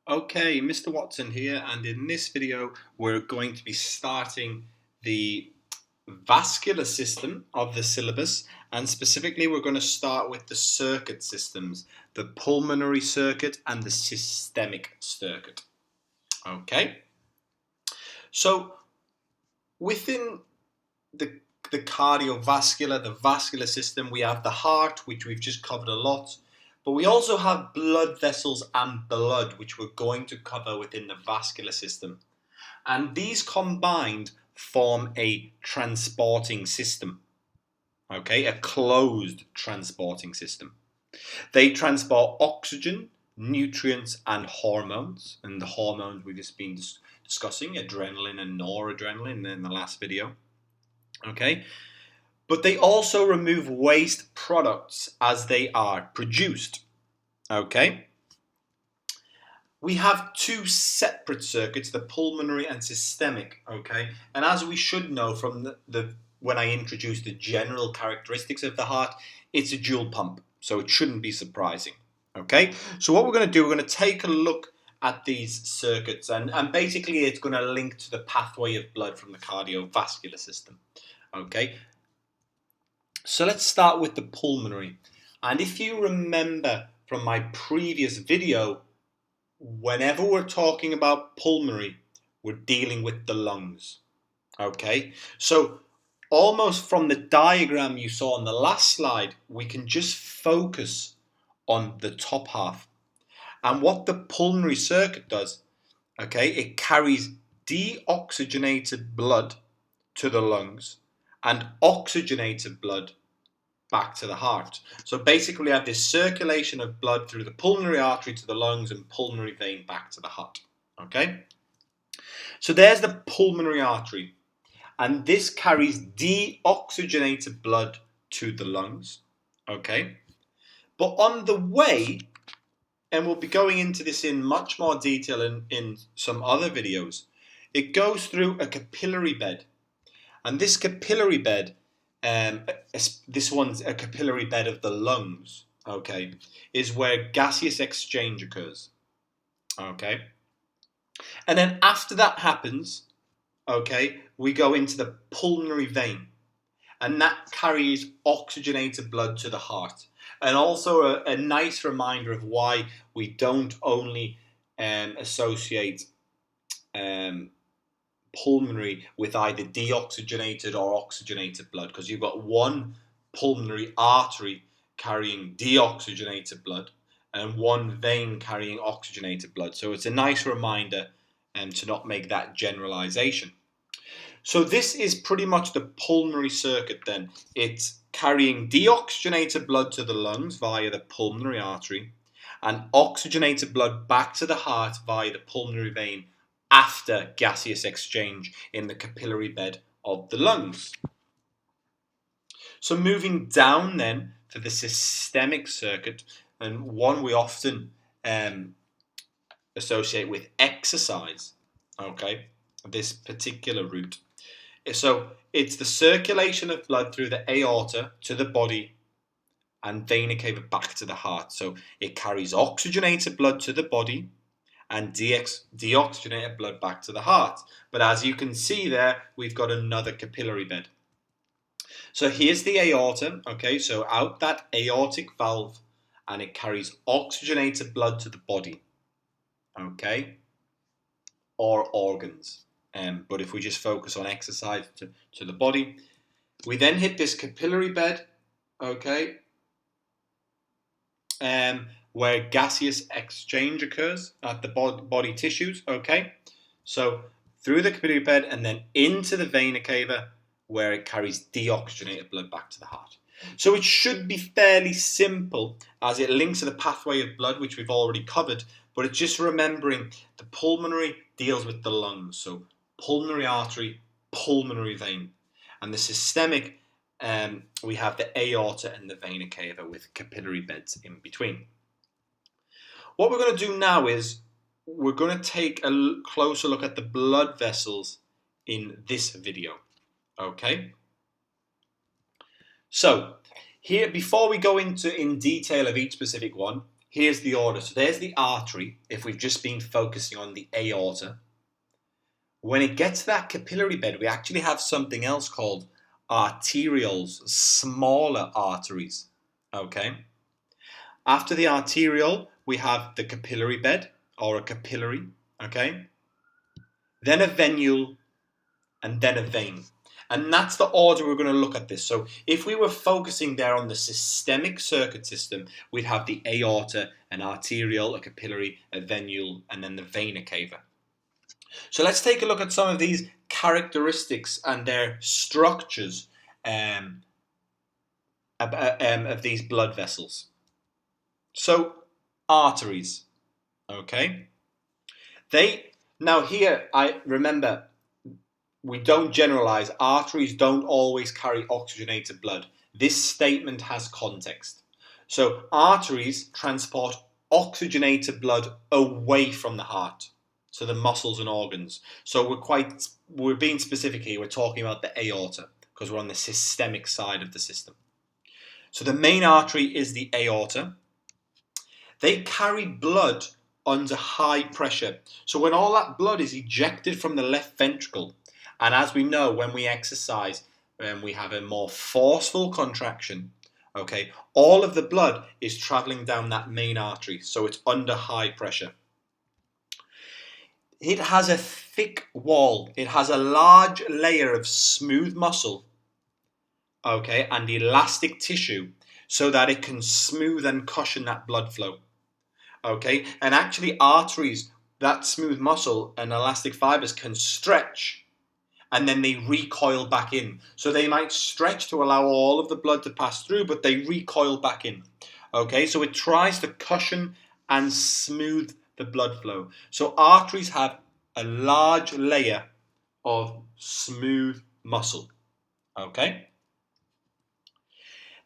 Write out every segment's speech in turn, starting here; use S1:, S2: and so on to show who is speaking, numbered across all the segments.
S1: Okay, Mr. Watson here, and in this video we're going to be starting the vascular system of the syllabus, and specifically we're going to start with the circuit systems, the pulmonary circuit and the systemic circuit. Okay, so within the cardiovascular, the vascular system, we have the heart, which we've just covered a lot. But we also have blood vessels and blood, which we're going to cover within the vascular system. And these combined form a transporting system. Okay, a closed transporting system. They transport oxygen, nutrients, and hormones. And the hormones we've just been discussing, adrenaline and noradrenaline in the last video. Okay, but they also remove waste products as they are produced. Okay, we have two separate circuits, the pulmonary and systemic. Okay, and as we should know from when I introduced the general characteristics of the heart, it's a dual pump, so it shouldn't be surprising. Okay, so what we're going to do, we're going to take a look at these circuits, and basically it's going to link to the pathway of blood from the cardiovascular system. Okay, so let's start with the pulmonary. And if you remember from my previous video, whenever we're talking about pulmonary, we're dealing with the lungs. Okay, so almost from the diagram you saw on the last slide, we can just focus on the top half. And what the pulmonary circuit does, okay, it carries deoxygenated blood to the lungs and oxygenated blood back to the heart. So basically we have this circulation of blood through the pulmonary artery to the lungs and pulmonary vein back to the heart. Okay? So there's the pulmonary artery, and this carries deoxygenated blood to the lungs. Okay? But on the way, and we'll be going into this in much more detail in some other videos, it goes through a capillary bed. And this capillary bed, this one's a capillary bed of the lungs, okay, is where gaseous exchange occurs, okay. And then after that happens, okay, we go into the pulmonary vein, and that carries oxygenated blood to the heart. And also a nice reminder of why we don't only associate pulmonary with either deoxygenated or oxygenated blood, because you've got one pulmonary artery carrying deoxygenated blood and one vein carrying oxygenated blood. So it's a nice reminder to not make that generalization. So this is pretty much the pulmonary circuit then. It's carrying deoxygenated blood to the lungs via the pulmonary artery and oxygenated blood back to the heart via the pulmonary vein after gaseous exchange in the capillary bed of the lungs. So moving down then to the systemic circuit, and one we often associate with exercise, okay, this particular route. So it's the circulation of blood through the aorta to the body and vena cava back to the heart. So it carries oxygenated blood to the body and deoxygenated blood back to the heart. But as you can see there, we've got another capillary bed. So here's the aorta, okay, so out that aortic valve, and it carries oxygenated blood to the body, okay, or organs. But if we just focus on exercise to the body, we then hit this capillary bed, okay, where gaseous exchange occurs at the body tissues, okay? So through the capillary bed and then into the vena cava where it carries deoxygenated blood back to the heart. So it should be fairly simple as it links to the pathway of blood, which we've already covered, but it's just remembering the pulmonary deals with the lungs. So pulmonary artery, pulmonary vein. And the systemic, we have the aorta and the vena cava with capillary beds in between. What we're going to do now is we're going to take a closer look at the blood vessels in this video. Okay? So, here, before we go into in detail of each specific one, here's the order. So there's the artery, if we've just been focusing on the aorta. When it gets to that capillary bed, we actually have something else called arterioles, smaller arteries. Okay. After the arteriole, we have the capillary bed, or a capillary. Okay. Then a venule, and then a vein. And that's the order we're going to look at this. So if we were focusing there on the systemic circuit system, we'd have the aorta, an arteriole, a capillary, a venule, and then the vena cava. So let's take a look at some of these characteristics and their structures of these blood vessels. So arteries, okay? Now here, I remember, we don't generalize. Arteries don't always carry oxygenated blood. This statement has context. So arteries transport oxygenated blood away from the heart, so the muscles and organs. So we're being specific here. We're talking about the aorta because we're on the systemic side of the system. So the main artery is the aorta. They carry blood under high pressure. So when all that blood is ejected from the left ventricle, and as we know, when we exercise, we have a more forceful contraction, okay, all of the blood is traveling down that main artery, so it's under high pressure. It has a thick wall. It has a large layer of smooth muscle, okay, and elastic tissue, so that it can smooth and cushion that blood flow, okay. And actually, arteries, that smooth muscle and elastic fibers can stretch, and then they recoil back in. So they might stretch to allow all of the blood to pass through, but they recoil back in. Okay, so it tries to cushion and smooth the blood flow. So arteries have a large layer of smooth muscle. Okay.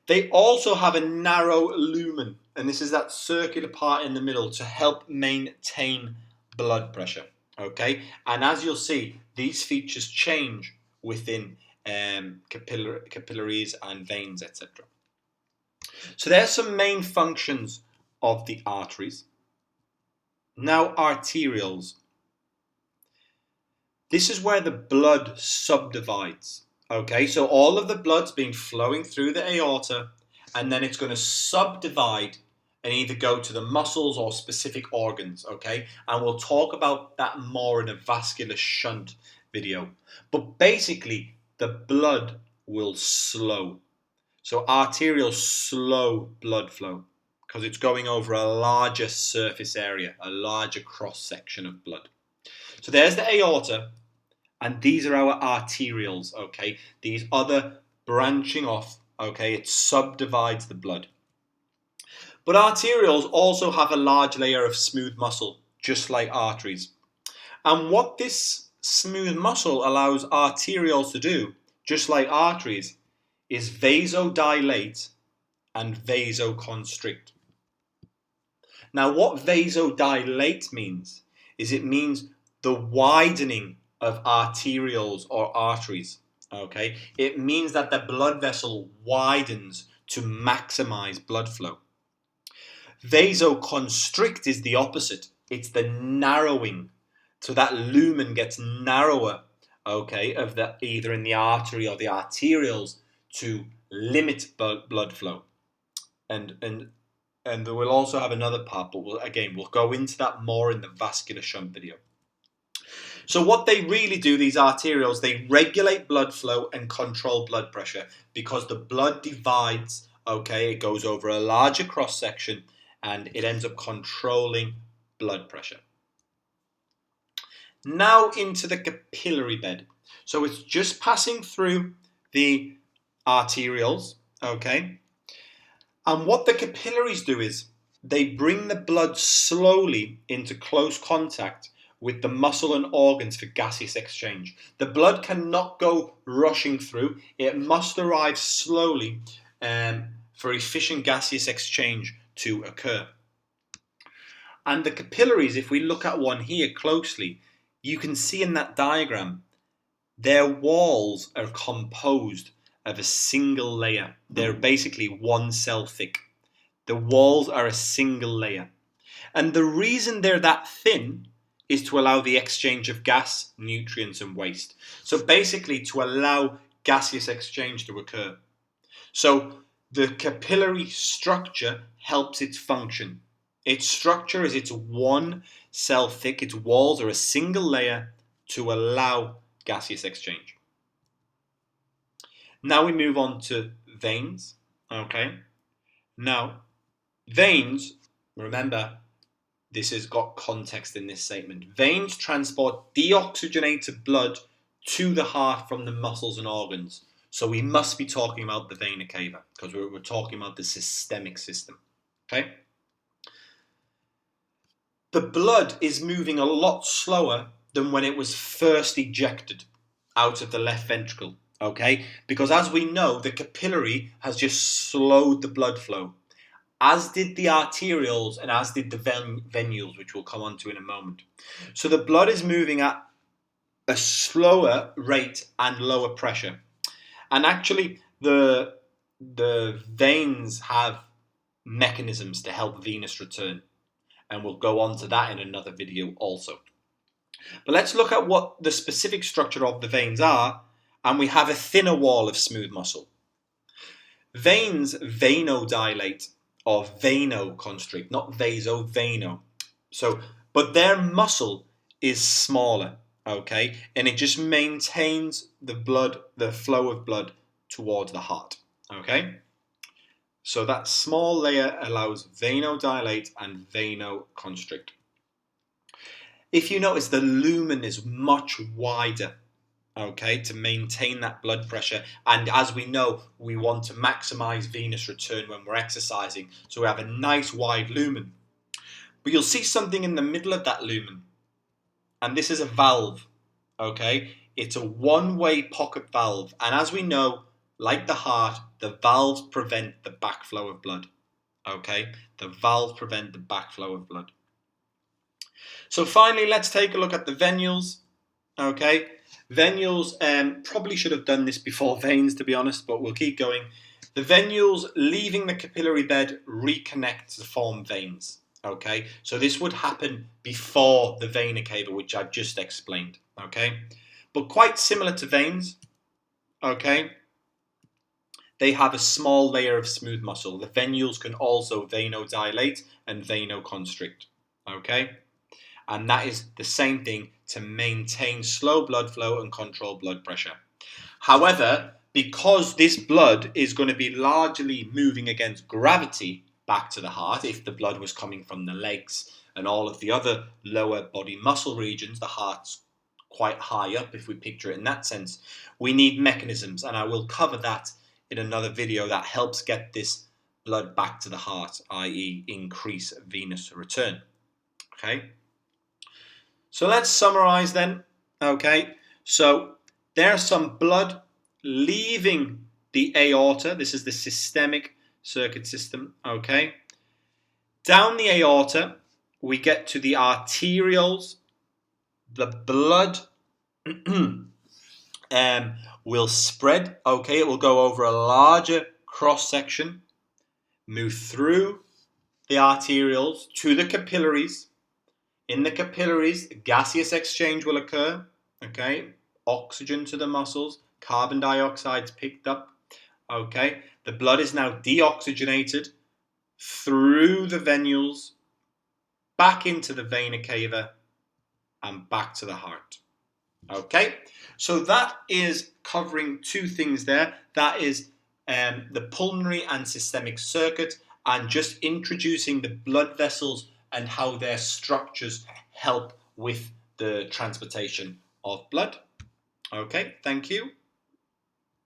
S1: They also have a narrow lumen, and this is that circular part in the middle to help maintain blood pressure. Okay, and as you'll see, these features change within capillaries and veins, etc. So there's some main functions of the arteries. Now, arterioles. This is where the blood subdivides. Okay, so all of the blood's been flowing through the aorta, and then it's going to subdivide and either go to the muscles or specific organs, okay? And we'll talk about that more in a vascular shunt video. But basically, the blood will slow. So arterioles slow blood flow because it's going over a larger surface area, a larger cross-section of blood. So there's the aorta, and these are our arterioles, okay? These other branching off, okay? It subdivides the blood. But arterioles also have a large layer of smooth muscle, just like arteries. And what this smooth muscle allows arterioles to do, just like arteries, is vasodilate and vasoconstrict. Now, what vasodilate means is it means the widening of arterioles or arteries. Okay, it means that the blood vessel widens to maximize blood flow. Vasoconstrict is the opposite. It's the narrowing. So that lumen gets narrower, okay, of the either in the artery or the arterioles to limit blood flow. And we'll also have another part, but we'll go into that more in the vascular shunt video. So what they really do, these arterioles, they regulate blood flow and control blood pressure because the blood divides, okay, it goes over a larger cross section and it ends up controlling blood pressure. Now into the capillary bed. So it's just passing through the arterioles, okay? And what the capillaries do is they bring the blood slowly into close contact with the muscle and organs for gaseous exchange. The blood cannot go rushing through. It must arrive slowly for efficient gaseous exchange to occur. And the capillaries, if we look at one here closely, you can see in that diagram, their walls are composed of a single layer. They're basically one cell thick. The walls are a single layer. And the reason they're that thin is to allow the exchange of gas, nutrients, and waste. So basically to allow gaseous exchange to occur. So the capillary structure helps its function. Its structure is it's one cell thick, its walls are a single layer to allow gaseous exchange. Now we move on to veins. Okay. Now, veins, remember, this has got context in this statement. Veins transport deoxygenated blood to the heart from the muscles and organs. So we must be talking about the vena cava because we're talking about the systemic system. Okay? The blood is moving a lot slower than when it was first ejected out of the left ventricle. Okay? Because as we know, the capillary has just slowed the blood flow, as did the arterioles and as did the venules, which we'll come on to in a moment. So the blood is moving at a slower rate and lower pressure. And actually, the veins have mechanisms to help venous return. And we'll go on to that in another video also. But let's look at what the specific structure of the veins are. And we have a thinner wall of smooth muscle. Veins venodilate or venoconstrict, not vaso, veno. So, but their muscle is smaller, okay? And it just maintains the blood, the flow of blood towards the heart, okay? So that small layer allows venodilate and venoconstrict. If you notice, the lumen is much wider, okay, to maintain that blood pressure. And as we know, we want to maximize venous return when we're exercising. So we have a nice wide lumen. But you'll see something in the middle of that lumen. And this is a valve, okay? It's a one-way pocket valve. And as we know, like the heart, the valves prevent the backflow of blood, okay? The valves prevent the backflow of blood. So finally, let's take a look at the venules, okay? Venules, probably should have done this before veins, to be honest, but we'll keep going. The venules, leaving the capillary bed, reconnect to form veins. Okay, so this would happen before the vena cava, which I've just explained. Okay, but quite similar to veins. Okay, they have a small layer of smooth muscle. The venules can also venodilate and venoconstrict. Okay, and that is the same thing to maintain slow blood flow and control blood pressure. However, because this blood is going to be largely moving against gravity back to the heart, if the blood was coming from the legs and all of the other lower body muscle regions, the heart's quite high up if we picture it in that sense, we need mechanisms, and I will cover that in another video that helps get this blood back to the heart, i.e. increase venous return. Okay, so let's summarize then. Okay, so there's some blood leaving the aorta. This is the systemic circuit system. Okay, down the aorta we get to the arterioles. The blood will spread. Okay, it will go over a larger cross section, move through the arterioles to the capillaries. In the capillaries, gaseous exchange will occur, okay? Oxygen to the muscles, carbon dioxide is picked up, okay? The blood is now deoxygenated through the venules, back into the vena cava, and back to the heart, okay? So that is covering two things there. That is the pulmonary and systemic circuit, and just introducing the blood vessels and how their structures help with the transportation of blood. Okay, thank you.